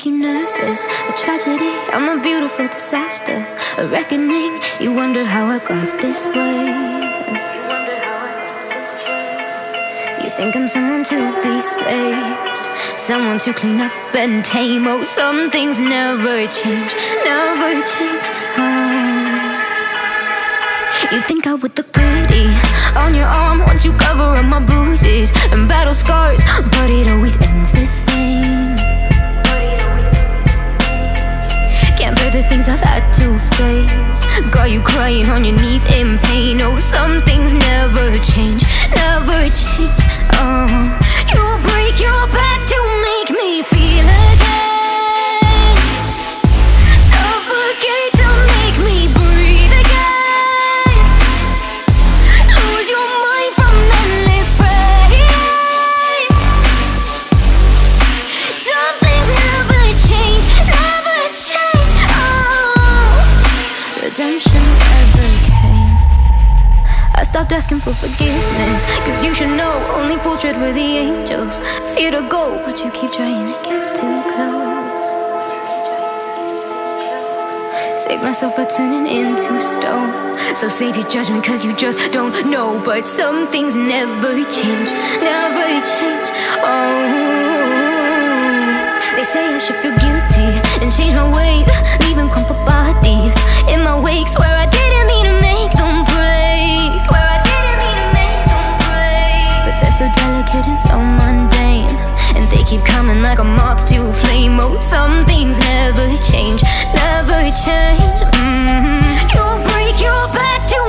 make you nervous. A tragedy, I'm a beautiful disaster. A reckoning, you wonder how I got this way. You think I'm someone to be saved, someone to clean up and tame. Oh, some things never change, never change. Oh. You think I would look pretty on your arm once you cover up my bruises and battle scars, but it always ends the same. Can't bear the things I've had to face, got you crying on your knees in pain. Oh, some things never change, never change. Oh, you break your back to make me feel again, suffocate to make me breathe again, lose your mind from endless pain. Some things never change, never change. Oh, redemption never came. I stopped asking for forgiveness, cause you should know only fools tread with the angels. Fear to go, but you keep trying to get too close. Save myself by turning into stone. So save your judgment cause you just don't know. But some things never change, never change. Oh, they say I should feel guilty and change my ways, leaving crumpled bodies in my wake. Swear I didn't mean to make them break, swear I didn't mean to make them break. But they're so delicate and so mundane, and they keep coming like a moth to a flame. Oh, some things never change, never change. You break your back to